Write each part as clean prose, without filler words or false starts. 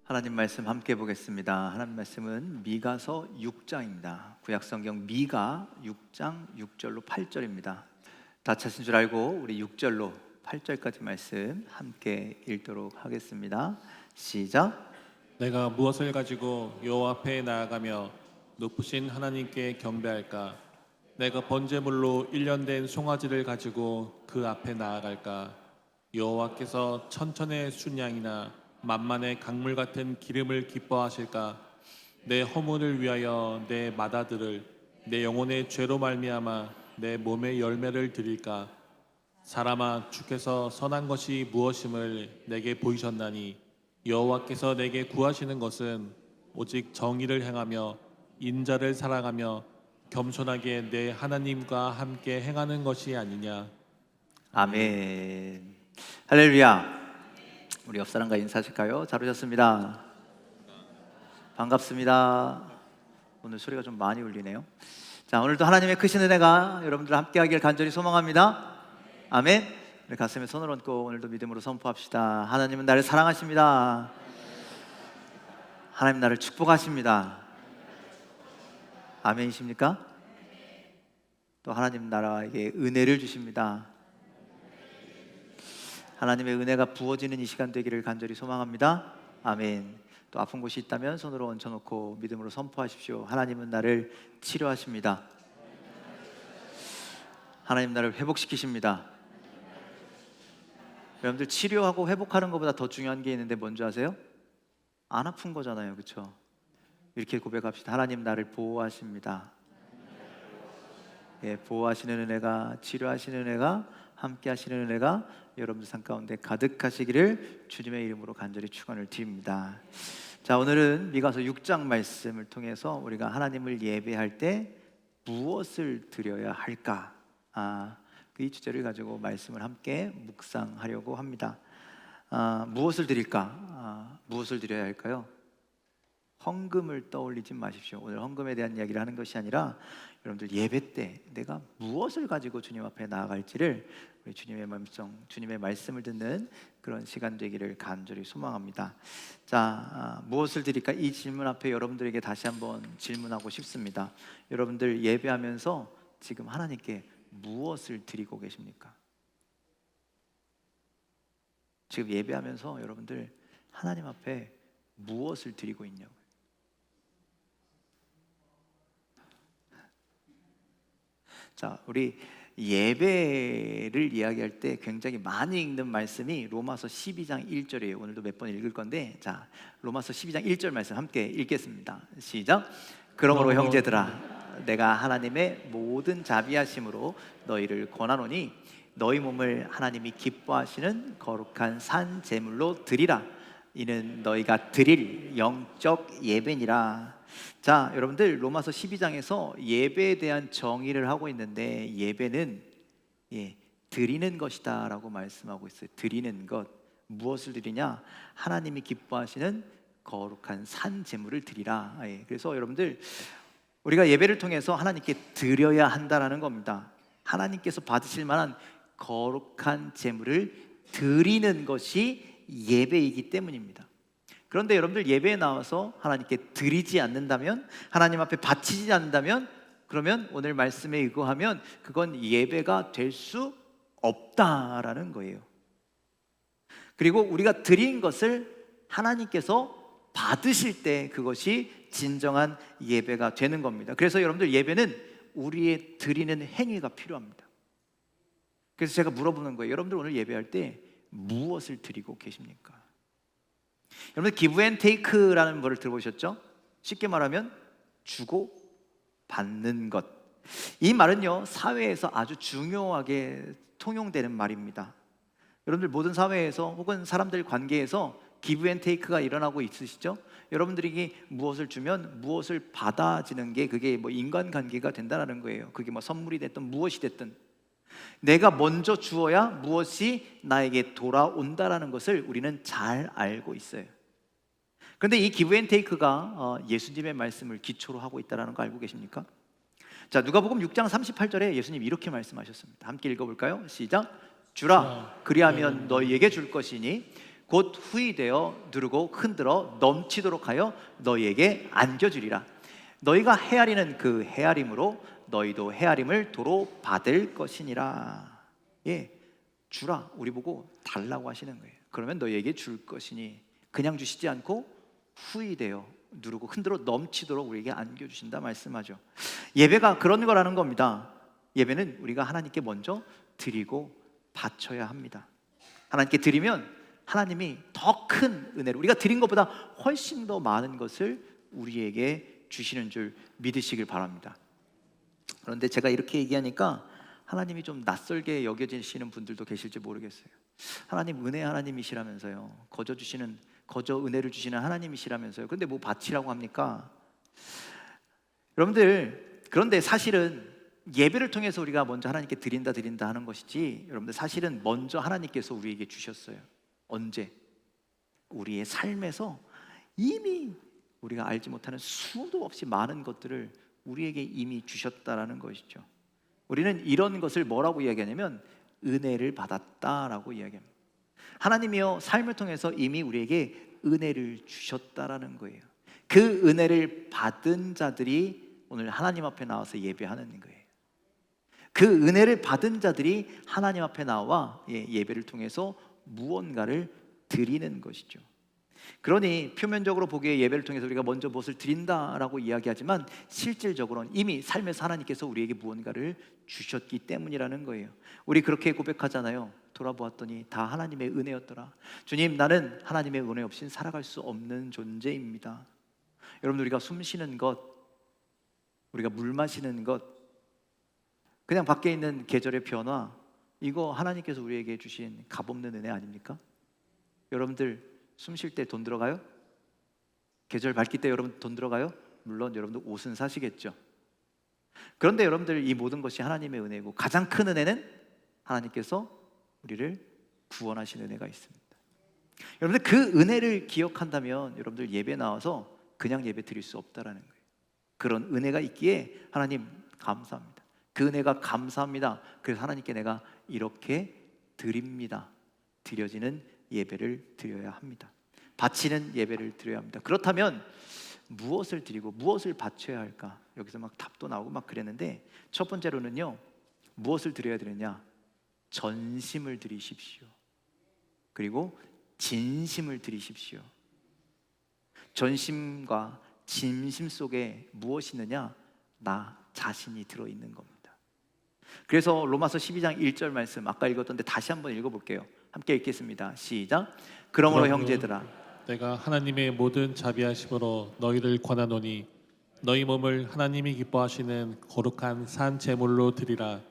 하나님 말씀 함께 보겠습니다. 하나님 말씀은 미가서 6장입니다. 구약성경 미가 6장 6절로 8절입니다. 다 찾은 줄 알고 우리 6절로 8절까지 말씀 함께 읽도록 하겠습니다. 시작. 내가 무엇을 가지고 여호와 앞에 나아가며 높으신 하나님께 경배할까? 내가 번제물로 1년 된 송아지를 가지고 그 앞에 나아갈까? 여호와께서 천천의 순양이나 만만의 강물 같은 기름을 기뻐하실까? 내 허물을 위하여 내 맏아들을, 내 영혼의 죄로 말미암아 내 몸의 열매를 드릴까? 사람아, 주께서 선한 것이 무엇임을 내게 보이셨나니 여호와께서 내게 구하시는 것은 오직 정의를 행하며 인자를 사랑하며 겸손하게 내 하나님과 함께 행하는 것이 아니냐. 아멘. 할렐루야. 우리 옆 사람과 인사하실까요? 잘 오셨습니다. 반갑습니다. 오늘 소리가 좀 많이 울리네요. 자, 오늘도 하나님의 크신 은혜가 여러분들 함께 하길 간절히 소망합니다. 아멘. 우리 가슴에 손을 얹고 오늘도 믿음으로 선포합시다. 하나님은 나를 사랑하십니다. 하나님 나를 축복하십니다. 아멘이십니까? 또 하나님 나라에게 은혜를 주십니다. 하나님의 은혜가 부어지는 이 시간 되기를 간절히 소망합니다. 아멘. 또 아픈 곳이 있다면 손으로 얹혀놓고 믿음으로 선포하십시오. 하나님은 나를 치료하십니다. 하나님 나를 회복시키십니다. 여러분들 치료하고 회복하는 것보다 더 중요한 게 있는데 뭔지 아세요? 안 아픈 거잖아요, 그렇죠? 이렇게 고백합시다. 하나님 나를 보호하십니다. 예, 보호하시는 은혜가, 치료하시는 은혜가, 함께 하시는 은혜가 여러분들 삶 가운데 가득하시기를 주님의 이름으로 간절히 축원을 드립니다. 자, 오늘은 미가서 6장 말씀을 통해서 우리가 하나님을 예배할 때 무엇을 드려야 할까? 이 주제를 가지고 말씀을 함께 묵상하려고 합니다. 무엇을 드릴까? 무엇을 드려야 할까요? 헌금을 떠올리지 마십시오. 오늘 헌금에 대한 이야기를 하는 것이 아니라 여러분들 예배 때 내가 무엇을 가지고 주님 앞에 나아갈지를 우리 주님의 말씀을 듣는 그런 시간 되기를 간절히 소망합니다. 자, 무엇을 드릴까? 이 질문 앞에 여러분들에게 다시 한번 질문하고 싶습니다. 여러분들 예배하면서 지금 하나님께 무엇을 드리고 계십니까? 지금 예배하면서 여러분들 하나님 앞에 무엇을 드리고 있냐고요? 자, 우리 예배를 이야기할 때 굉장히 많이 읽는 말씀이 로마서 12장 1절이에요. 오늘도 몇 번 읽을 건데, 자, 로마서 12장 1절 말씀 함께 읽겠습니다. 시작. 그러므로 형제들아, 내가 하나님의 모든 자비하심으로 너희를 권하노니 너희 몸을 하나님이 기뻐하시는 거룩한 산 제물로 드리라. 이는 너희가 드릴 영적 예배니라. 자, 여러분들 로마서 12장에서 예배에 대한 정의를 하고 있는데 예배는 드리는 것이다 라고 말씀하고 있어요. 드리는 것. 무엇을 드리냐? 하나님이 기뻐하시는 거룩한 산 제물을 드리라. 그래서 여러분들 우리가 예배를 통해서 하나님께 드려야 한다라는 겁니다. 하나님께서 받으실 만한 거룩한 제물을 드리는 것이 예배이기 때문입니다. 그런데 여러분들 예배에 나와서 하나님께 드리지 않는다면, 하나님 앞에 바치지 않는다면, 그러면 오늘 말씀에 의거하면 그건 예배가 될 수 없다라는 거예요. 그리고 우리가 드린 것을 하나님께서 받으실 때 그것이 진정한 예배가 되는 겁니다. 그래서 여러분들 예배는 우리의 드리는 행위가 필요합니다. 그래서 제가 물어보는 거예요. 여러분들 오늘 예배할 때 무엇을 드리고 계십니까? 여러분 기브 앤 테이크라는 말을 들어보셨죠? 쉽게 말하면 주고 받는 것. 이 말은요 사회에서 아주 중요하게 통용되는 말입니다. 여러분들 모든 사회에서 혹은 사람들 관계에서 기브 앤 테이크가 일어나고 있으시죠? 여러분들이 무엇을 주면 무엇을 받아지는 게 그게 뭐 인간관계가 된다는 거예요. 그게 뭐 선물이 됐든 무엇이 됐든 내가 먼저 주어야 무엇이 나에게 돌아온다라는 것을 우리는 잘 알고 있어요. 그런데 이 기브 앤 테이크가 예수님의 말씀을 기초로 하고 있다는 거 알고 계십니까? 자, 누가복음 6장 38절에 예수님 이렇게 말씀하셨습니다. 함께 읽어볼까요? 시작. 주라, 그리하면 너희에게 줄 것이니 곧 후이되어 누르고 흔들어 넘치도록 하여 너희에게 안겨주리라. 너희가 헤아리는 그 헤아림으로 너희도 헤아림을 도로 받을 것이니라. 예, 주라. 우리 보고 달라고 하시는 거예요. 그러면 너희에게 줄 것이니, 그냥 주시지 않고 후이되어 누르고 흔들어 넘치도록 우리에게 안겨주신다 말씀하죠. 예배가 그런 거라는 겁니다. 예배는 우리가 하나님께 먼저 드리고 바쳐야 합니다. 하나님께 드리면 하나님이 더 큰 은혜를, 우리가 드린 것보다 훨씬 더 많은 것을 우리에게 주시는 줄 믿으시길 바랍니다. 그런데 제가 이렇게 얘기하니까 하나님이 좀 낯설게 여겨지시는 분들도 계실지 모르겠어요. 하나님 은혜 하나님이시라면서요, 거저 은혜를 주시는 하나님이시라면서요, 그런데 뭐 바치라고 합니까? 여러분들, 그런데 사실은 예배를 통해서 우리가 먼저 하나님께 드린다 하는 것이지, 여러분들 사실은 먼저 하나님께서 우리에게 주셨어요. 언제? 우리의 삶에서 이미 우리가 알지 못하는 수도 없이 많은 것들을 우리에게 이미 주셨다라는 것이죠. 우리는 이런 것을 뭐라고 이야기하냐면 은혜를 받았다라고 이야기합니다. 하나님이요, 삶을 통해서 이미 우리에게 은혜를 주셨다라는 거예요. 그 은혜를 받은 자들이 오늘 하나님 앞에 나와서 예배하는 거예요. 그 은혜를 받은 자들이 하나님 앞에 나와 예배를 통해서 무언가를 드리는 것이죠. 그러니 표면적으로 보기에 예배를 통해서 우리가 먼저 무엇을 드린다라고 이야기하지만 실질적으로는 이미 삶에서 하나님께서 우리에게 무언가를 주셨기 때문이라는 거예요. 우리 그렇게 고백하잖아요. 돌아보았더니 다 하나님의 은혜였더라. 주님, 나는 하나님의 은혜 없이는 살아갈 수 없는 존재입니다. 여러분, 우리가 숨 쉬는 것, 우리가 물 마시는 것, 그냥 밖에 있는 계절의 변화, 이거 하나님께서 우리에게 주신 값없는 은혜 아닙니까? 여러분들 숨 쉴 때 돈 들어가요? 계절 밝힐 때 여러분 돈 들어가요? 물론 여러분들 옷은 사시겠죠. 그런데 여러분들, 이 모든 것이 하나님의 은혜고, 가장 큰 은혜는 하나님께서 우리를 구원하신 은혜가 있습니다. 여러분들, 그 은혜를 기억한다면 여러분들 예배 나와서 그냥 예배 드릴 수 없다라는 거예요. 그런 은혜가 있기에 하나님 감사합니다. 그 은혜가 감사합니다. 그래서 하나님께 내가 이렇게 드립니다. 드려지는 예배를 드려야 합니다. 바치는 예배를 드려야 합니다. 그렇다면 무엇을 드리고 무엇을 바쳐야 할까? 여기서 막 답도 나오고 막 그랬는데, 첫 번째로는요, 무엇을 드려야 되느냐? 전심을 드리십시오. 그리고 진심을 드리십시오. 전심과 진심 속에 무엇이 있느냐? 나 자신이 들어있는 겁니다. 그래서 로마서 12장 1절 말씀 아까 읽었던데 다시 한번 읽어볼게요. 함께 읽겠습니다. 시작. 그러므로 형제들아, 내가 하나님의 모든 자비하심으로 너희를 권하노니 너희 몸을 하나님이 기뻐하시는 거룩한 산 제물로 드리라.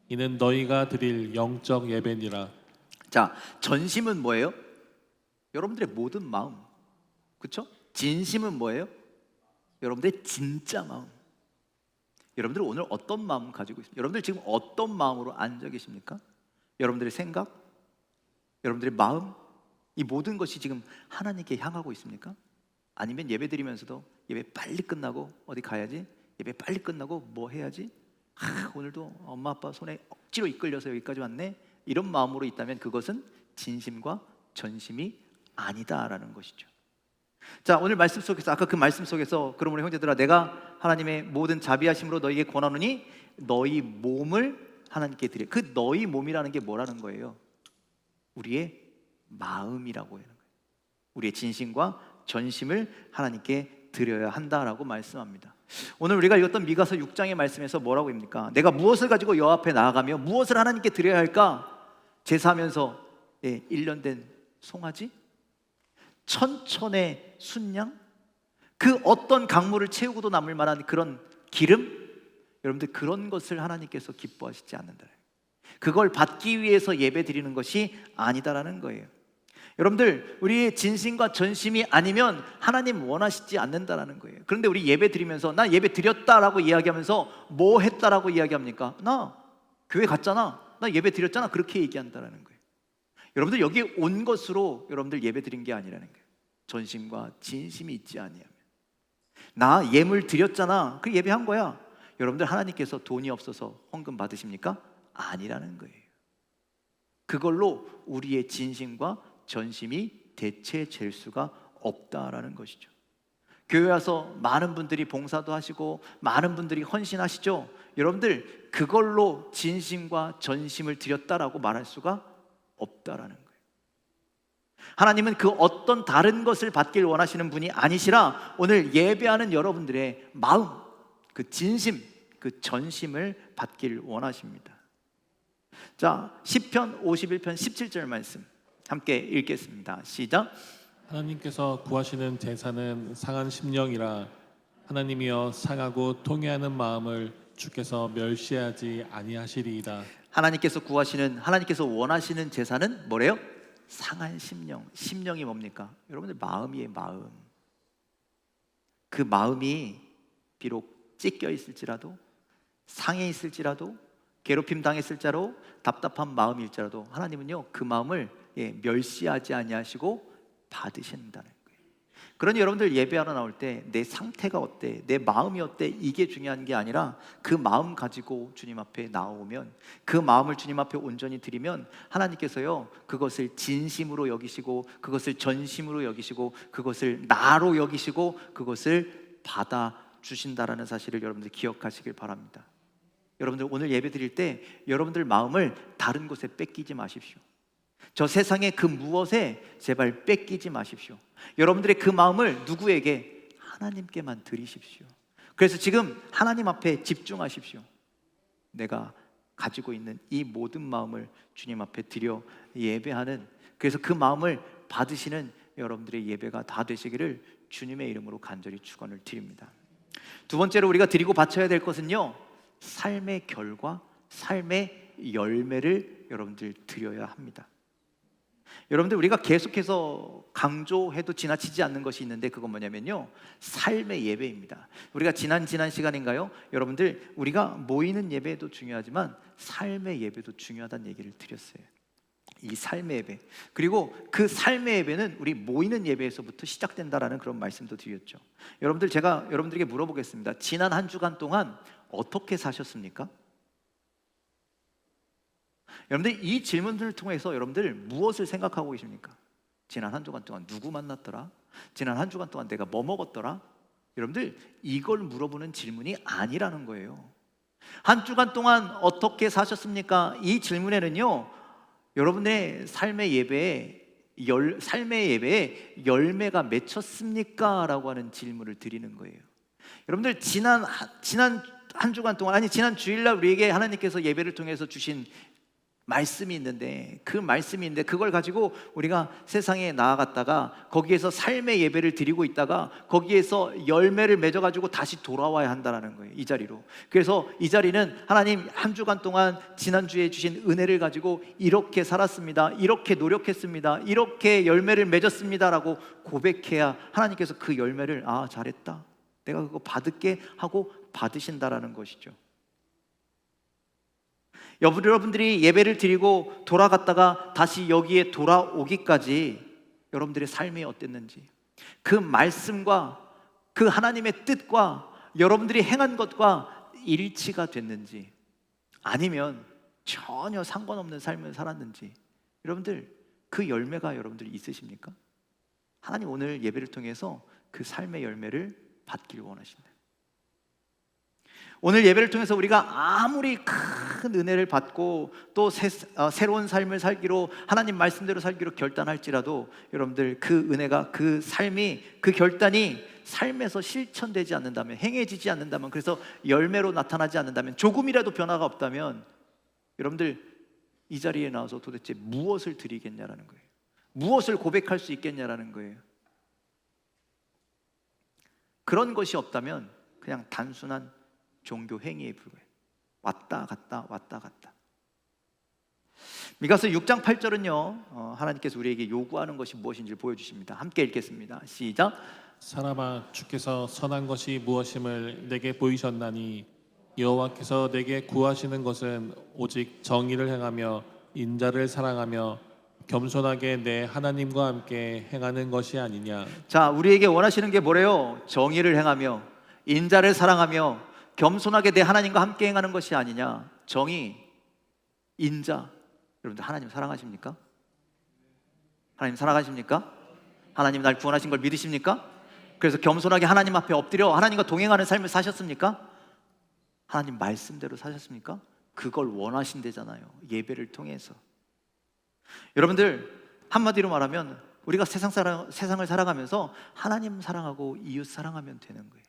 이는 너희가 드릴 영적 예배니라. 자, 전심은 뭐예요? 여러분들의 모든 마음, 그렇죠? 진심은 뭐예요? 여러분들의 진짜 마음. 여러분들 오늘 어떤 마음 가지고 있습니까? 여러분들 지금 어떤 마음으로 앉아 계십니까? 여러분들의 생각, 여러분들의 마음, 이 모든 것이 지금 하나님께 향하고 있습니까? 아니면 예배 드리면서도 예배 빨리 끝나고 어디 가야지, 예배 빨리 끝나고 뭐 해야지, 오늘도 엄마 아빠 손에 억지로 이끌려서 여기까지 왔네, 이런 마음으로 있다면 그것은 진심과 전심이 아니다라는 것이죠. 자, 오늘 말씀 속에서, 아까 그 말씀 속에서 그러므로 형제들아, 내가 하나님의 모든 자비하심으로 너희에게 권하노니 너희 몸을 하나님께 드려. 그 너희 몸이라는 게 뭐라는 거예요? 우리의 마음이라고 하는 거예요. 우리의 진심과 전심을 하나님께 드려야 한다라고 말씀합니다. 오늘 우리가 읽었던 미가서 6장의 말씀에서 뭐라고 입니까? 내가 무엇을 가지고 여호와 앞에 나아가며 무엇을 하나님께 드려야 할까? 제사하면서 1년 된 송아지? 천천의 순양? 그 어떤 강물을 채우고도 남을 만한 그런 기름? 여러분들, 그런 것을 하나님께서 기뻐하시지 않는다. 그걸 받기 위해서 예배 드리는 것이 아니다라는 거예요. 여러분들, 우리의 진심과 전심이 아니면 하나님 원하시지 않는다라는 거예요. 그런데 우리 예배 드리면서 나 예배 드렸다라고 이야기하면서 뭐 했다라고 이야기합니까? 나 교회 갔잖아, 나 예배 드렸잖아, 그렇게 얘기한다라는 거예요. 여러분들, 여기 온 것으로 여러분들 예배 드린 게 아니라는 거예요. 전심과 진심이 있지 아니하면. 나 예물 드렸잖아, 그 예배한 거야. 여러분들, 하나님께서 돈이 없어서 헌금 받으십니까? 아니라는 거예요. 그걸로 우리의 진심과 전심이 대체될 수가 없다라는 것이죠. 교회 와서 많은 분들이 봉사도 하시고 많은 분들이 헌신하시죠. 여러분들 그걸로 진심과 전심을 드렸다라고 말할 수가 없다라는 거예요. 하나님은 그 어떤 다른 것을 받길 원하시는 분이 아니시라 오늘 예배하는 여러분들의 마음, 그 진심, 그 전심을 받길 원하십니다. 자, 시편 51편 17절 말씀 함께 읽겠습니다. 시작. 하나님께서 구하시는 제사는 상한 심령이라 하나님이여 상하고 통회하는 마음을 주께서 멸시하지 아니하시리이다. 하나님께서 원하시는 제사는 뭐래요? 상한 심령. 심령이 뭡니까? 여러분들 마음이에요. 마음. 그 마음이 비록 찢겨 있을지라도, 상해 있을지라도, 괴롭힘 당했을지라도, 답답한 마음일지라도 하나님은요 그 마음을 멸시하지 아니하시고 받으신다는 거예요. 그러니 여러분들 예배하러 나올 때 내 상태가 어때, 내 마음이 어때, 이게 중요한 게 아니라 그 마음 가지고 주님 앞에 나오면, 그 마음을 주님 앞에 온전히 드리면 하나님께서요 그것을 진심으로 여기시고, 그것을 전심으로 여기시고, 그것을 나로 여기시고, 그것을 받아 주신다라는 사실을 여러분들 기억하시길 바랍니다. 여러분들 오늘 예배 드릴 때 여러분들 마음을 다른 곳에 뺏기지 마십시오. 저 세상의 그 무엇에 제발 뺏기지 마십시오. 여러분들의 그 마음을 누구에게? 하나님께만 드리십시오. 그래서 지금 하나님 앞에 집중하십시오. 내가 가지고 있는 이 모든 마음을 주님 앞에 드려 예배하는, 그래서 그 마음을 받으시는 여러분들의 예배가 다 되시기를 주님의 이름으로 간절히 축원을 드립니다. 두 번째로 우리가 드리고 바쳐야 될 것은요, 삶의 결과, 삶의 열매를 여러분들 드려야 합니다. 여러분들 우리가 계속해서 강조해도 지나치지 않는 것이 있는데 그건 뭐냐면요, 삶의 예배입니다. 우리가 지난 시간인가요? 여러분들 우리가 모이는 예배도 중요하지만 삶의 예배도 중요하다는 얘기를 드렸어요. 이 삶의 예배, 그리고 그 삶의 예배는 우리 모이는 예배에서부터 시작된다라는 그런 말씀도 드렸죠. 여러분들 제가 여러분들에게 물어보겠습니다. 지난 한 주간 동안 어떻게 사셨습니까? 여러분들 이 질문들을 통해서 여러분들 무엇을 생각하고 계십니까? 지난 한 주간 동안 누구 만났더라? 지난 한 주간 동안 내가 뭐 먹었더라? 여러분들 이걸 물어보는 질문이 아니라는 거예요. 한 주간 동안 어떻게 사셨습니까? 이 질문에는요 여러분의 삶의 예배에 열매가 맺혔습니까? 라고 하는 질문을 드리는 거예요. 여러분들 지난 한 주간 동안, 아니 지난 주일날 우리에게 하나님께서 예배를 통해서 주신 말씀이 있는데, 그걸 가지고 우리가 세상에 나아갔다가 거기에서 삶의 예배를 드리고 있다가 거기에서 열매를 맺어가지고 다시 돌아와야 한다는 거예요, 이 자리로. 그래서 이 자리는 하나님 한 주간 동안 지난주에 주신 은혜를 가지고 이렇게 살았습니다, 이렇게 노력했습니다, 이렇게 열매를 맺었습니다 라고 고백해야 하나님께서 그 열매를 잘했다, 내가 그거 받을게 하고 받으신다라는 것이죠. 여러분들이 예배를 드리고 돌아갔다가 다시 여기에 돌아오기까지 여러분들의 삶이 어땠는지, 그 말씀과 그 하나님의 뜻과 여러분들이 행한 것과 일치가 됐는지, 아니면 전혀 상관없는 삶을 살았는지, 여러분들 그 열매가 여러분들이 있으십니까? 하나님 오늘 예배를 통해서 그 삶의 열매를 받기를 원하십니다. 오늘 예배를 통해서 우리가 아무리 큰 은혜를 받고 또 새로운 삶을 살기로, 하나님 말씀대로 살기로 결단할지라도 여러분들 그 은혜가, 그 삶이, 그 결단이 삶에서 실천되지 않는다면, 행해지지 않는다면, 그래서 열매로 나타나지 않는다면, 조금이라도 변화가 없다면 여러분들 이 자리에 나와서 도대체 무엇을 드리겠냐라는 거예요. 무엇을 고백할 수 있겠냐라는 거예요. 그런 것이 없다면 그냥 단순한 종교 행위에 불과해요. 왔다 갔다 왔다 갔다. 미가서 6장 8절은요 하나님께서 우리에게 요구하는 것이 무엇인지 보여주십니다. 함께 읽겠습니다. 시작. 사람아, 주께서 선한 것이 무엇임을 내게 보이셨나니 여호와께서 내게 구하시는 것은 오직 정의를 행하며 인자를 사랑하며 겸손하게 내 하나님과 함께 행하는 것이 아니냐. 자, 우리에게 원하시는 게 뭐래요? 정의를 행하며 인자를 사랑하며 겸손하게 내 하나님과 함께 행하는 것이 아니냐. 정의, 인자. 여러분들 하나님 사랑하십니까? 하나님 사랑하십니까? 하나님 날 구원하신 걸 믿으십니까? 그래서 겸손하게 하나님 앞에 엎드려 하나님과 동행하는 삶을 사셨습니까? 하나님 말씀대로 사셨습니까? 그걸 원하신대잖아요. 예배를 통해서. 여러분들, 한마디로 말하면 우리가 세상을 살아가면서 하나님 사랑하고 이웃 사랑하면 되는 거예요.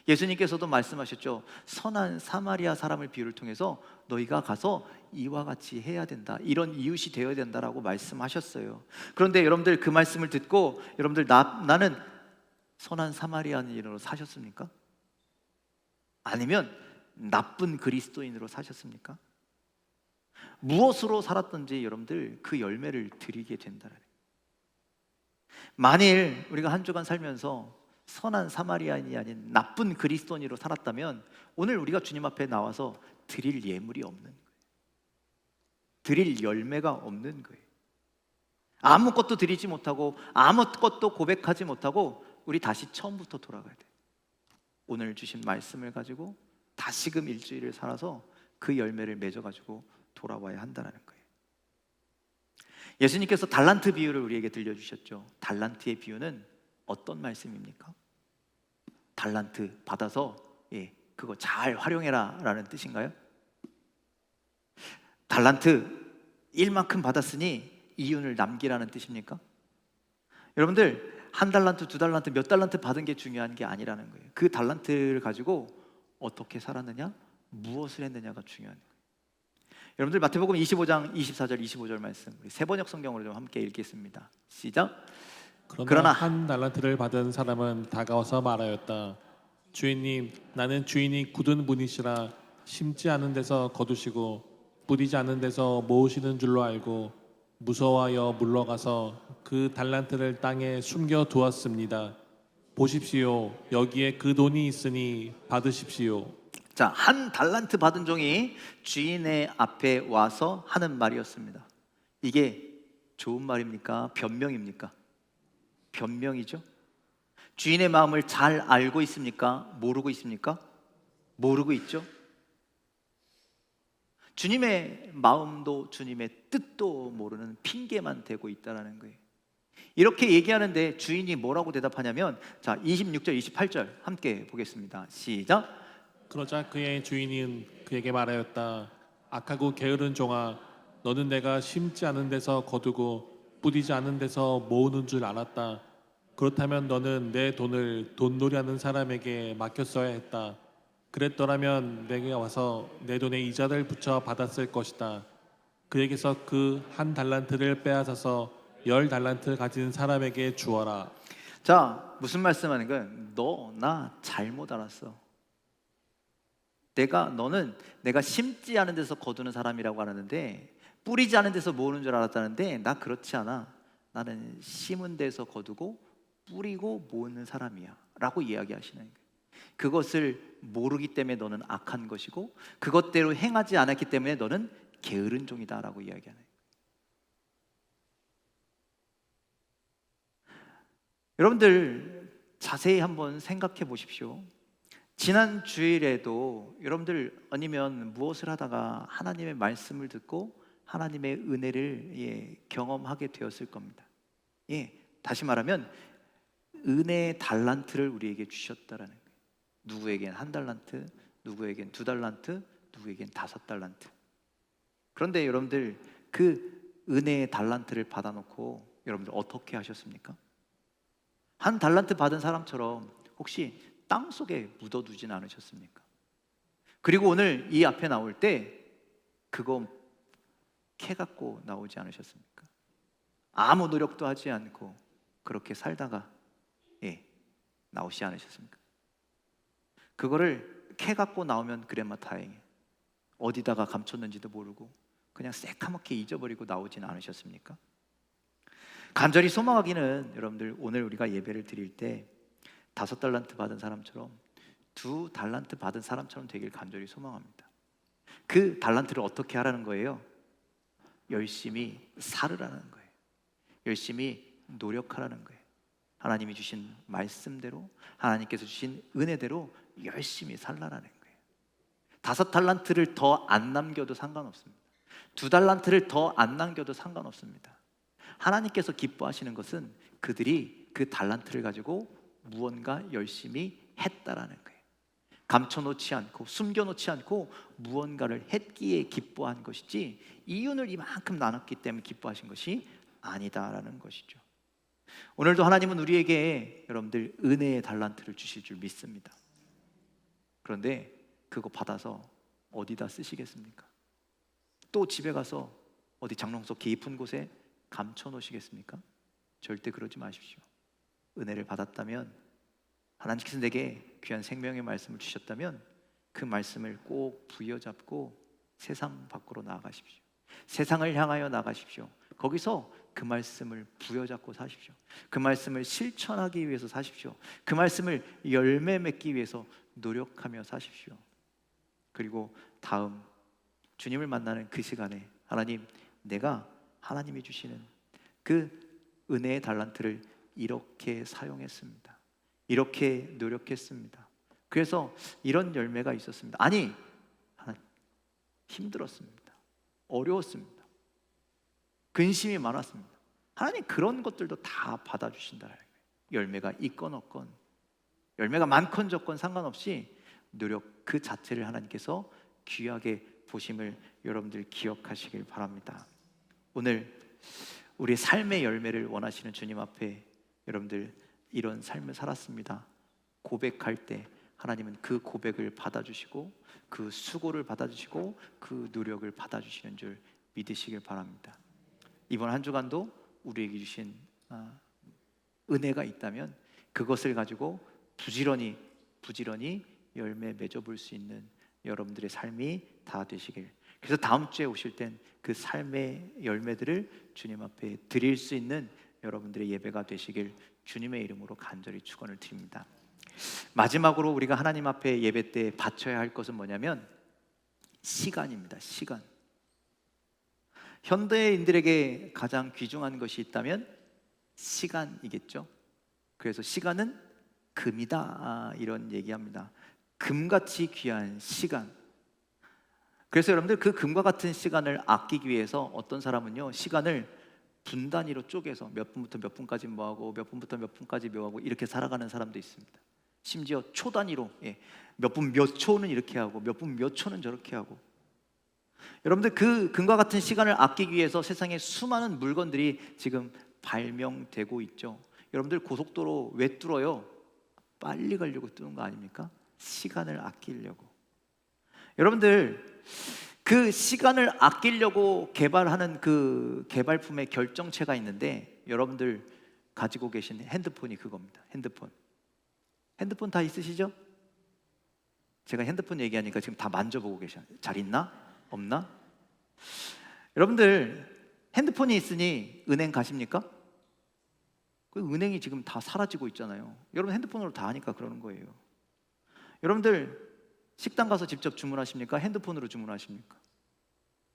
예수님께서도 말씀하셨죠. 선한 사마리아 사람을 비유를 통해서 너희가 가서 이와 같이 해야 된다, 이런 이웃이 되어야 된다라고 말씀하셨어요. 그런데 여러분들, 그 말씀을 듣고 여러분들 나는 선한 사마리아인으로 사셨습니까? 아니면 나쁜 그리스도인으로 사셨습니까? 무엇으로 살았든지 여러분들 그 열매를 드리게 된다는 거예요. 만일 우리가 한 주간 살면서 선한 사마리아인이 아닌 나쁜 그리스도인으로 살았다면 오늘 우리가 주님 앞에 나와서 드릴 예물이 없는 거예요. 드릴 열매가 없는 거예요. 아무것도 드리지 못하고 아무것도 고백하지 못하고 우리 다시 처음부터 돌아가야 돼요. 오늘 주신 말씀을 가지고 다시금 일주일을 살아서 그 열매를 맺어가지고 돌아와야 한다는 거예요. 예수님께서 달란트 비유를 우리에게 들려주셨죠. 달란트의 비유는 어떤 말씀입니까? 달란트 받아서 그거 잘 활용해라 라는 뜻인가요? 달란트 1만큼 받았으니 2윤을 남기라는 뜻입니까? 여러분들, 한 달란트, 두 달란트, 몇 달란트 받은 게 중요한 게 아니라는 거예요. 그 달란트를 가지고 어떻게 살았느냐, 무엇을 했느냐가 중요한 거예요. 여러분들, 마태복음 25장 24절 25절 말씀 우리 세번역 성경으로 좀 함께 읽겠습니다. 시작. 그러나 한 달란트를 받은 사람은 다가와서 말하였다. 주인님, 나는 주인이 굳은 분이시라 심지 않은 데서 거두시고 뿌리지 않은 데서 모으시는 줄로 알고 무서워하여 물러가서 그 달란트를 땅에 숨겨 두었습니다. 보십시오, 여기에 그 돈이 있으니 받으십시오. 자, 한 달란트 받은 종이 주인의 앞에 와서 하는 말이었습니다. 이게 좋은 말입니까? 변명입니까? 변명이죠. 주인의 마음을 잘 알고 있습니까? 모르고 있습니까? 모르고 있죠. 주님의 마음도 주님의 뜻도 모르는 핑계만 대고 있다는 거예요. 이렇게 얘기하는데 주인이 뭐라고 대답하냐면, 자, 26절 28절 함께 보겠습니다. 시작. 그러자 그의 주인은 그에게 말하였다. 악하고 게으른 종아, 너는 내가 심지 않은 데서 거두고 뿌리지 않은 데서 모으는 줄 알았다. 그렇다면 너는 내 돈을 돈놀이하는 사람에게 맡겼어야 했다. 그랬더라면 내가 와서 내 돈에 이자를 붙여 받았을 것이다. 그에게서 그 한 달란트를 빼앗아서 10달란트 가진 사람에게 주어라. 자, 무슨 말씀하는 거야? 너 나 잘못 알았어. 너는 내가 심지 않은 데서 거두는 사람이라고 하는데 뿌리지 않은 데서 모으는 줄 알았다는데 나 그렇지 않아. 나는 심은 데서 거두고 뿌리고 모으는 사람이야 라고 이야기하시는 거예요. 그것을 모르기 때문에 너는 악한 것이고 그것대로 행하지 않았기 때문에 너는 게으른 종이다 라고 이야기하는 거예요. 여러분들, 자세히 한번 생각해 보십시오. 지난 주일에도 여러분들 아니면 무엇을 하다가 하나님의 말씀을 듣고 하나님의 은혜를 경험하게 되었을 겁니다. 다시 말하면 은혜의 달란트를 우리에게 주셨다라는 거예요. 누구에겐 한 달란트, 누구에겐 두 달란트, 누구에겐 5달란트. 그런데 여러분들, 그 은혜의 달란트를 받아놓고 여러분들 어떻게 하셨습니까? 한 달란트 받은 사람처럼 혹시 땅 속에 묻어두진 않으셨습니까? 그리고 오늘 이 앞에 나올 때 그거 캐 갖고 나오지 않으셨습니까? 아무 노력도 하지 않고 그렇게 살다가 나오지 않으셨습니까? 그거를 캐 갖고 나오면 그래마 다행이에요. 어디다가 감췄는지도 모르고 그냥 새카맣게 잊어버리고 나오지는 않으셨습니까? 간절히 소망하기는 여러분들, 오늘 우리가 예배를 드릴 때 5달란트 받은 사람처럼 2달란트 받은 사람처럼 되길 간절히 소망합니다. 그 달란트를 어떻게 하라는 거예요? 열심히 살으라는 거예요. 열심히 노력하라는 거예요. 하나님이 주신 말씀대로, 하나님께서 주신 은혜대로 열심히 살라라는 거예요. 5달란트를 더 안 남겨도 상관없습니다. 2달란트를 더 안 남겨도 상관없습니다. 하나님께서 기뻐하시는 것은 그들이 그 달란트를 가지고 무언가 열심히 했다라는 거예요. 감춰놓지 않고 숨겨놓지 않고 무언가를 했기에 기뻐한 것이지 이윤을 이만큼 나눴기 때문에 기뻐하신 것이 아니다라는 것이죠. 오늘도 하나님은 우리에게 여러분들 은혜의 달란트를 주실 줄 믿습니다. 그런데 그거 받아서 어디다 쓰시겠습니까? 또 집에 가서 어디 장롱속 깊은 곳에 감춰 놓으시겠습니까? 절대 그러지 마십시오. 은혜를 받았다면, 하나님께서 내게 귀한 생명의 말씀을 주셨다면 그 말씀을 꼭 부여잡고 세상 밖으로 나아가십시오. 세상을 향하여 나가십시오. 거기서 그 말씀을 부여잡고 사십시오. 그 말씀을 실천하기 위해서 사십시오. 그 말씀을 열매 맺기 위해서 노력하며 사십시오. 그리고 다음 주님을 만나는 그 시간에 하나님, 내가 하나님이 주시는 그 은혜의 달란트를 이렇게 사용했습니다. 이렇게 노력했습니다. 그래서 이런 열매가 있었습니다. 아니, 하나님, 힘들었습니다. 어려웠습니다. 근심이 많았습니다. 하나님 그런 것들도 다 받아주신다는 거예요. 열매가 있건 없건, 열매가 많건 적건 상관없이 노력 그 자체를 하나님께서 귀하게 보심을 여러분들 기억하시길 바랍니다. 오늘 우리 삶의 열매를 원하시는 주님 앞에 여러분들 이런 삶을 살았습니다. 고백할 때 하나님은 그 고백을 받아주시고 그 수고를 받아주시고 그 노력을 받아주시는 줄 믿으시길 바랍니다. 이번 한 주간도 우리에게 주신 은혜가 있다면 그것을 가지고 부지런히 열매 맺어볼 수 있는 여러분들의 삶이 다 되시길. 그래서 다음 주에 오실 땐 그 삶의 열매들을 주님 앞에 드릴 수 있는 여러분들의 예배가 되시길 주님의 이름으로 간절히 축원을 드립니다. 마지막으로 우리가 하나님 앞에 예배 때 바쳐야 할 것은 뭐냐면 시간입니다. 시간. 현대인들에게 가장 귀중한 것이 있다면 시간이겠죠. 그래서 시간은 금이다, 이런 얘기합니다. 금같이 귀한 시간. 그래서 여러분들 그 금과 같은 시간을 아끼기 위해서 어떤 사람은요, 시간을 분 단위로 쪼개서 몇 분부터 몇 분까지 뭐하고 몇 분부터 몇 분까지 뭐하고 이렇게 살아가는 사람도 있습니다. 심지어 초 단위로, 몇 분 몇 초는 이렇게 하고 몇 분 몇 초는 저렇게 하고. 여러분들 그 금과 같은 시간을 아끼기 위해서 세상에 수많은 물건들이 지금 발명되고 있죠. 여러분들 고속도로 왜 뚫어요? 빨리 가려고 뚫는 거 아닙니까? 시간을 아끼려고. 여러분들 그 시간을 아끼려고 개발하는 그 개발품의 결정체가 있는데 여러분들 가지고 계신 핸드폰이 그겁니다. 핸드폰 다 있으시죠? 제가 핸드폰 얘기하니까 지금 다 만져보고 계셔요. 잘 있나? 없나? 여러분들 핸드폰이 있으니 은행 가십니까? 그 은행이 지금 다 사라지고 있잖아요. 여러분 핸드폰으로 다 하니까 그러는 거예요. 여러분들 식당 가서 직접 주문하십니까? 핸드폰으로 주문하십니까?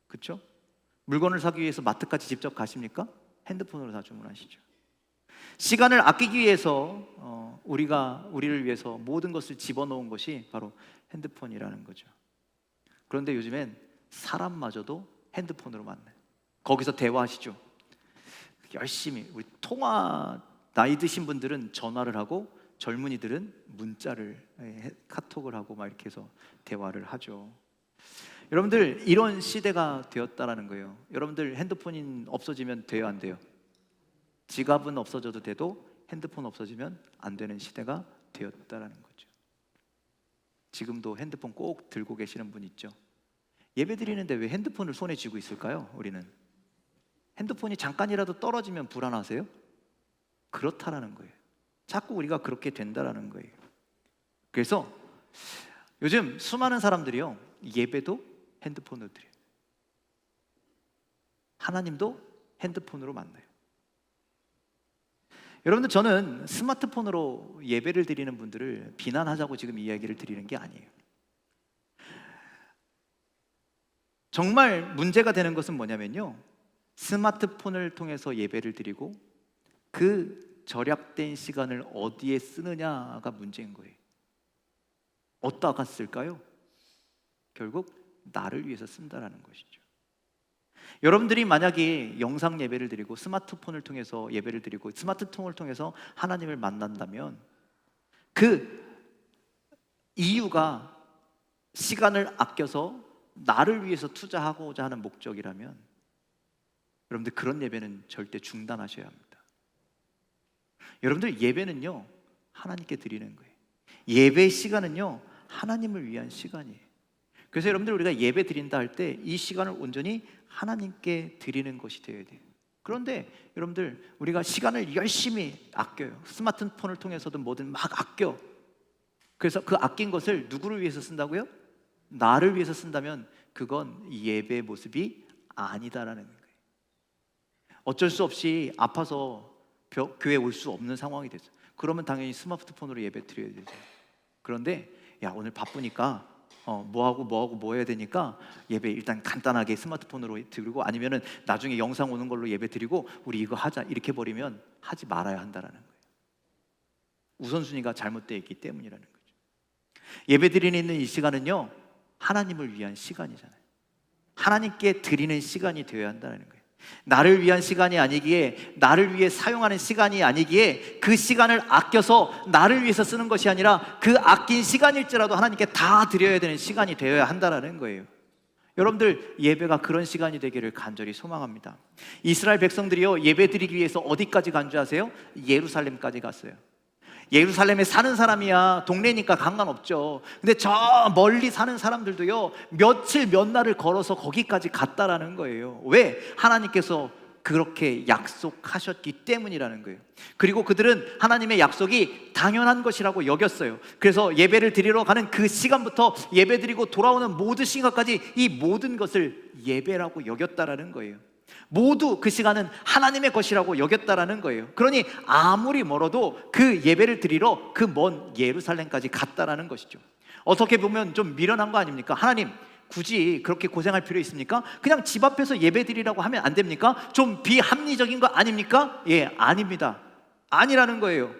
그렇죠? 물건을 사기 위해서 마트까지 직접 가십니까? 핸드폰으로 다 주문하시죠. 시간을 아끼기 위해서 우리를 위해서 모든 것을 집어넣은 것이 바로 핸드폰이라는 거죠. 그런데 요즘엔 사람마저도 핸드폰으로 만나요. 거기서 대화하시죠. 열심히 우리 통화, 나이 드신 분들은 전화를 하고 젊은이들은 문자를, 카톡을 하고 막 이렇게 해서 대화를 하죠. 여러분들 이런 시대가 되었다라는 거예요. 여러분들 핸드폰이 없어지면 돼요, 안 돼요? 지갑은 없어져도 돼도 핸드폰 없어지면 안 되는 시대가 되었다라는 거죠. 지금도 핸드폰 꼭 들고 계시는 분 있죠? 예배 드리는데 왜 핸드폰을 손에 쥐고 있을까요? 우리는 핸드폰이 잠깐이라도 떨어지면 불안하세요? 그렇다라는 거예요. 자꾸 우리가 그렇게 된다라는 거예요. 그래서 요즘 수많은 사람들이요, 예배도 핸드폰으로 드려요. 하나님도 핸드폰으로 만나요. 여러분들 저는 스마트폰으로 예배를 드리는 분들을 비난하자고 지금 이야기를 드리는 게 아니에요. 정말 문제가 되는 것은 뭐냐면요, 스마트폰을 통해서 예배를 드리고 그 절약된 시간을 어디에 쓰느냐가 문제인 거예요. 어디다가 쓸까요? 결국 나를 위해서 쓴다라는 것이죠. 여러분들이 만약에 영상 예배를 드리고 스마트폰을 통해서 예배를 드리고 스마트폰을 통해서 하나님을 만난다면 그 이유가 시간을 아껴서 나를 위해서 투자하고자 하는 목적이라면 여러분들 그런 예배는 절대 중단하셔야 합니다. 여러분들 예배는요 하나님께 드리는 거예요. 예배의 시간은요 하나님을 위한 시간이에요. 그래서 여러분들 우리가 예배 드린다 할 때 이 시간을 온전히 하나님께 드리는 것이 되어야 돼요. 그런데 여러분들 우리가 시간을 열심히 아껴요. 스마트폰을 통해서든 뭐든 막 아껴. 그래서 그 아낀 것을 누구를 위해서 쓴다고요? 나를 위해서 쓴다면 그건 예배의 모습이 아니다라는 거예요. 어쩔 수 없이 아파서 교회에 올 수 없는 상황이 됐어요. 그러면 당연히 스마트폰으로 예배 드려야 되죠. 그런데 야 오늘 바쁘니까 뭐 해야 되니까 예배 일단 간단하게 스마트폰으로 드리고 아니면은 나중에 영상 오는 걸로 예배 드리고 우리 이거 하자 이렇게 버리면 하지 말아야 한다라는 거예요. 우선순위가 잘못되어 있기 때문이라는 거죠. 예배 드리는 이 시간은요 하나님을 위한 시간이잖아요. 하나님께 드리는 시간이 되어야 한다는 거예요. 나를 위한 시간이 아니기에 나를 위해 사용하는 시간이 아니기에 그 시간을 아껴서 나를 위해서 쓰는 것이 아니라 그 아낀 시간일지라도 하나님께 다 드려야 되는 시간이 되어야 한다는 거예요. 여러분들 예배가 그런 시간이 되기를 간절히 소망합니다. 이스라엘 백성들이요 예배 드리기 위해서 어디까지 간 줄 아세요? 예루살렘까지 갔어요. 예루살렘에 사는 사람이야 동네니까 상관없죠. 근데 저 멀리 사는 사람들도요 며칠 몇 날을 걸어서 거기까지 갔다라는 거예요. 왜? 하나님께서 그렇게 약속하셨기 때문이라는 거예요. 그리고 그들은 하나님의 약속이 당연한 것이라고 여겼어요. 그래서 예배를 드리러 가는 그 시간부터 예배 드리고 돌아오는 모든 시간까지 이 모든 것을 예배라고 여겼다라는 거예요. 모두 그 시간은 하나님의 것이라고 여겼다라는 거예요. 그러니 아무리 멀어도 그 예배를 드리러 그 먼 예루살렘까지 갔다라는 것이죠. 어떻게 보면 좀 미련한 거 아닙니까? 하나님 굳이 그렇게 고생할 필요 있습니까? 그냥 집 앞에서 예배 드리라고 하면 안 됩니까? 좀 비합리적인 거 아닙니까? 예, 아닙니다. 아니라는 거예요.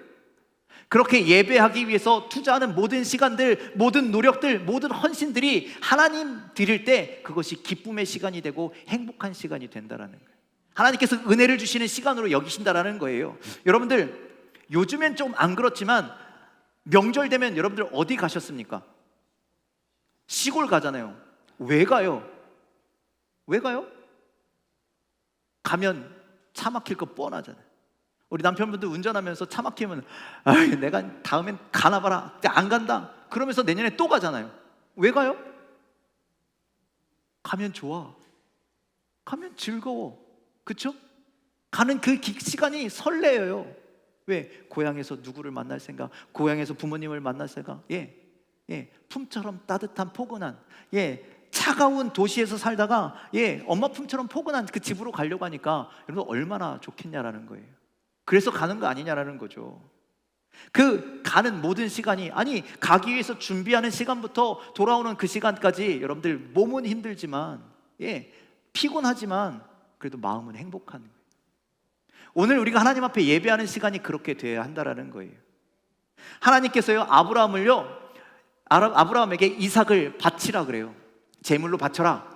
그렇게 예배하기 위해서 투자하는 모든 시간들, 모든 노력들, 모든 헌신들이 하나님 드릴 때 그것이 기쁨의 시간이 되고 행복한 시간이 된다라는 거예요. 하나님께서 은혜를 주시는 시간으로 여기신다라는 거예요. 여러분들 요즘엔 좀 안 그렇지만 명절 되면 여러분들 어디 가셨습니까? 시골 가잖아요. 왜 가요? 왜 가요? 가면 차 막힐 거 뻔하잖아요. 우리 남편분들 운전하면서 차 막히면 내가 다음엔 가나 봐라 안 간다 그러면서 내년에 또 가잖아요. 왜 가요? 가면 좋아, 가면 즐거워, 그쵸? 가는 그 시간이 설레어요. 왜? 고향에서 누구를 만날 생각, 고향에서 부모님을 만날 생각, 품처럼 따뜻한 포근한, 차가운 도시에서 살다가 엄마 품처럼 포근한 그 집으로 가려고 하니까 여러분 얼마나 좋겠냐라는 거예요. 그래서 가는 거 아니냐라는 거죠. 그 가는 모든 시간이, 아니 가기 위해서 준비하는 시간부터 돌아오는 그 시간까지 여러분들 몸은 힘들지만 피곤하지만 그래도 마음은 행복한 거예요. 오늘 우리가 하나님 앞에 예배하는 시간이 그렇게 돼야 한다라는 거예요. 하나님께서요 아브라함에게 이삭을 바치라 그래요. 제물로 바쳐라.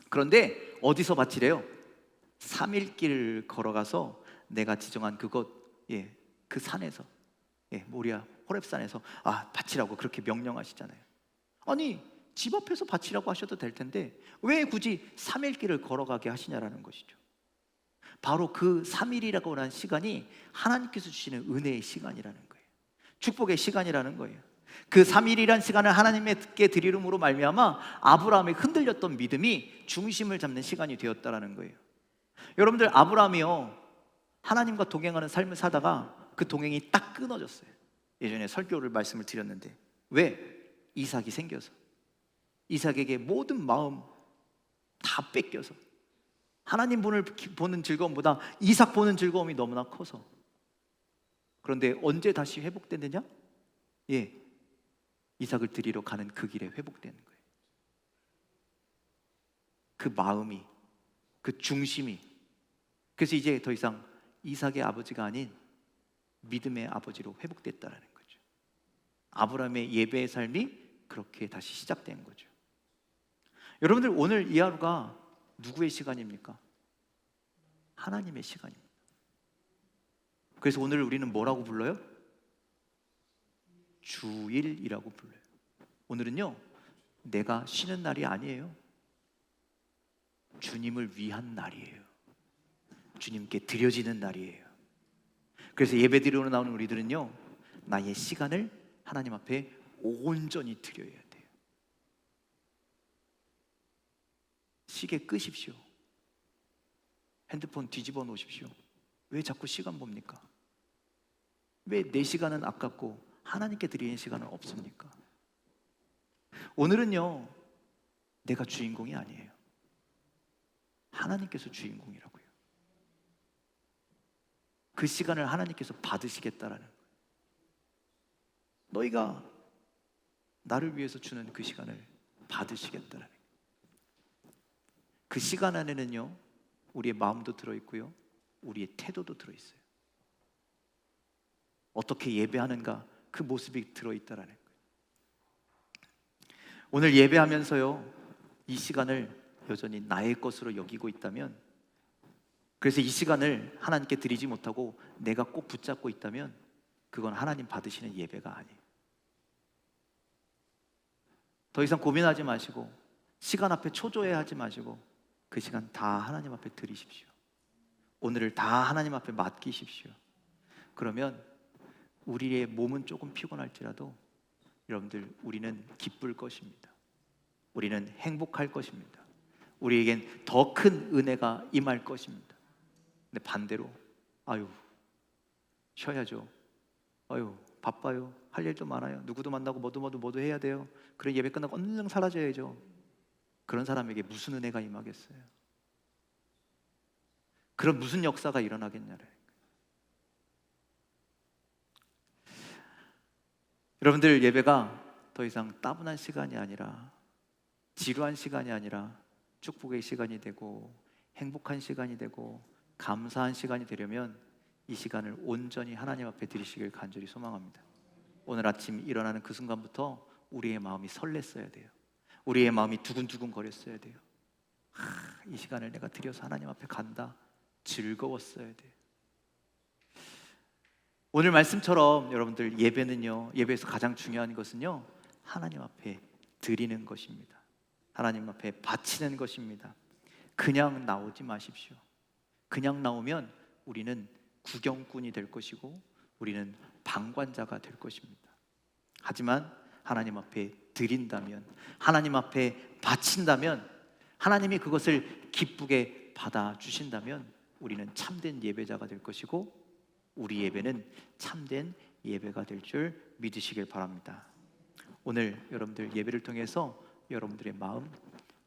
그런데 어디서 바치래요? 3일 길을 걸어가서 내가 지정한 그곳, 그 산에서, 모리아 호렙산에서 바치라고 그렇게 명령하시잖아요. 아니 집 앞에서 바치라고 하셔도 될 텐데 왜 굳이 3일 길을 걸어가게 하시냐라는 것이죠. 바로 그 3일이라고 하는 시간이 하나님께서 주시는 은혜의 시간이라는 거예요. 축복의 시간이라는 거예요. 그 3일이란 시간을 하나님께 드리름으로 말미암아 아브라함의 흔들렸던 믿음이 중심을 잡는 시간이 되었다라는 거예요. 여러분들 아브라함이요 하나님과 동행하는 삶을 사다가 그 동행이 딱 끊어졌어요. 예전에 설교를 말씀을 드렸는데 왜? 이삭이 생겨서 이삭에게 모든 마음 다 뺏겨서 하나님 분을 보는 즐거움보다 이삭 보는 즐거움이 너무나 커서. 그런데 언제 다시 회복됐느냐? 이삭을 드리러 가는 그 길에 회복되는 거예요. 그 마음이, 그 중심이. 그래서 이제 더 이상 이삭의 아버지가 아닌 믿음의 아버지로 회복됐다는 거죠. 아브라함의 예배의 삶이 그렇게 다시 시작된 거죠. 여러분들 오늘 이 하루가 누구의 시간입니까? 하나님의 시간입니다. 그래서 오늘 우리는 뭐라고 불러요? 주일이라고 불러요. 오늘은요, 내가 쉬는 날이 아니에요. 주님을 위한 날이에요. 주님께 드려지는 날이에요. 그래서 예배드리러 나오는 우리들은요, 나의 시간을 하나님 앞에 온전히 드려야 돼요. 시계 끄십시오. 핸드폰 뒤집어 놓으십시오. 왜 자꾸 시간 봅니까? 왜 내 시간은 아깝고 하나님께 드리는 시간은 없습니까? 오늘은요, 내가 주인공이 아니에요. 하나님께서 주인공이라고요. 그 시간을 하나님께서 받으시겠다라는 거예요. 너희가 나를 위해서 주는 그 시간을 받으시겠다라는 거예요. 그 시간 안에는요, 우리의 마음도 들어있고요, 우리의 태도도 들어있어요. 어떻게 예배하는가, 그 모습이 들어있다라는 거예요. 오늘 예배하면서요, 이 시간을 여전히 나의 것으로 여기고 있다면, 그래서 이 시간을 하나님께 드리지 못하고 내가 꼭 붙잡고 있다면, 그건 하나님 받으시는 예배가 아니에요. 더 이상 고민하지 마시고, 시간 앞에 초조해하지 마시고, 그 시간 다 하나님 앞에 드리십시오. 오늘을 다 하나님 앞에 맡기십시오. 그러면 우리의 몸은 조금 피곤할지라도 여러분들, 우리는 기쁠 것입니다. 우리는 행복할 것입니다. 우리에겐 더 큰 은혜가 임할 것입니다. 근데 반대로, 아유, 쉬어야죠. 아유, 바빠요. 할 일도 많아요. 누구도 만나고 뭐도 해야 돼요. 그래, 예배 끝나고 언능 사라져야죠. 그런 사람에게 무슨 은혜가 임하겠어요? 그런 무슨 역사가 일어나겠냐래. 여러분들, 예배가 더 이상 따분한 시간이 아니라, 지루한 시간이 아니라 축복의 시간이 되고 행복한 시간이 되고 감사한 시간이 되려면 이 시간을 온전히 하나님 앞에 드리시길 간절히 소망합니다. 오늘 아침 일어나는 그 순간부터 우리의 마음이 설렜어야 돼요. 우리의 마음이 두근두근 거렸어야 돼요. 이 시간을 내가 드려서 하나님 앞에 간다. 즐거웠어야 돼요. 오늘 말씀처럼 여러분들, 예배는요, 예배에서 가장 중요한 것은요, 하나님 앞에 드리는 것입니다. 하나님 앞에 바치는 것입니다. 그냥 나오지 마십시오. 그냥 나오면 우리는 구경꾼이 될 것이고 우리는 방관자가 될 것입니다. 하지만 하나님 앞에 드린다면, 하나님 앞에 바친다면, 하나님이 그것을 기쁘게 받아주신다면 우리는 참된 예배자가 될 것이고 우리 예배는 참된 예배가 될 줄 믿으시길 바랍니다. 오늘 여러분들 예배를 통해서 여러분들의 마음,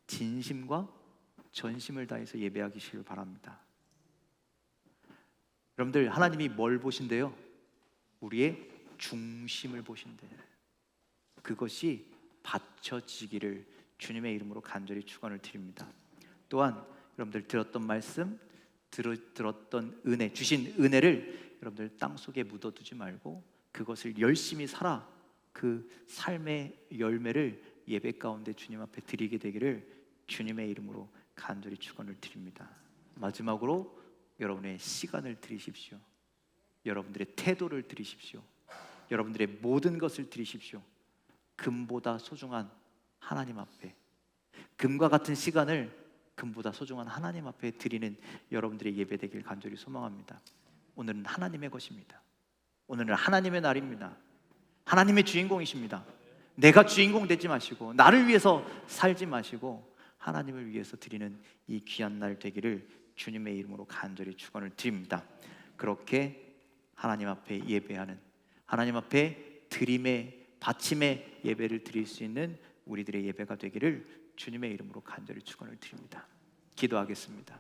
진심과 전심을 다해서 예배하시길 바랍니다. 여러분들, 하나님이 뭘 보신대요? 우리의 중심을 보신대요. 그것이 받쳐지기를 주님의 이름으로 간절히 축원을 드립니다. 또한 여러분들 들었던 말씀, 들었던 은혜, 주신 은혜를 여러분들 땅속에 묻어두지 말고 그것을 열심히 살아 그 삶의 열매를 예배 가운데 주님 앞에 드리게 되기를 주님의 이름으로 간절히 축원을 드립니다. 마지막으로 여러분의 시간을 드리십시오. 여러분들의 태도를 드리십시오. 여러분들의 모든 것을 드리십시오. 금보다 소중한 하나님 앞에, 금과 같은 시간을 금보다 소중한 하나님 앞에 드리는 여러분들의 예배 되길 간절히 소망합니다. 오늘은 하나님의 것입니다. 오늘은 하나님의 날입니다. 하나님의 주인공이십니다. 내가 주인공 되지 마시고 나를 위해서 살지 마시고 하나님을 위해서 드리는 이 귀한 날 되기를 주님의 이름으로 간절히 축원을 드립니다. 그렇게 하나님 앞에 예배하는, 하나님 앞에 드림의 바침의 예배를 드릴 수 있는 우리들의 예배가 되기를 주님의 이름으로 간절히 축원을 드립니다. 기도하겠습니다.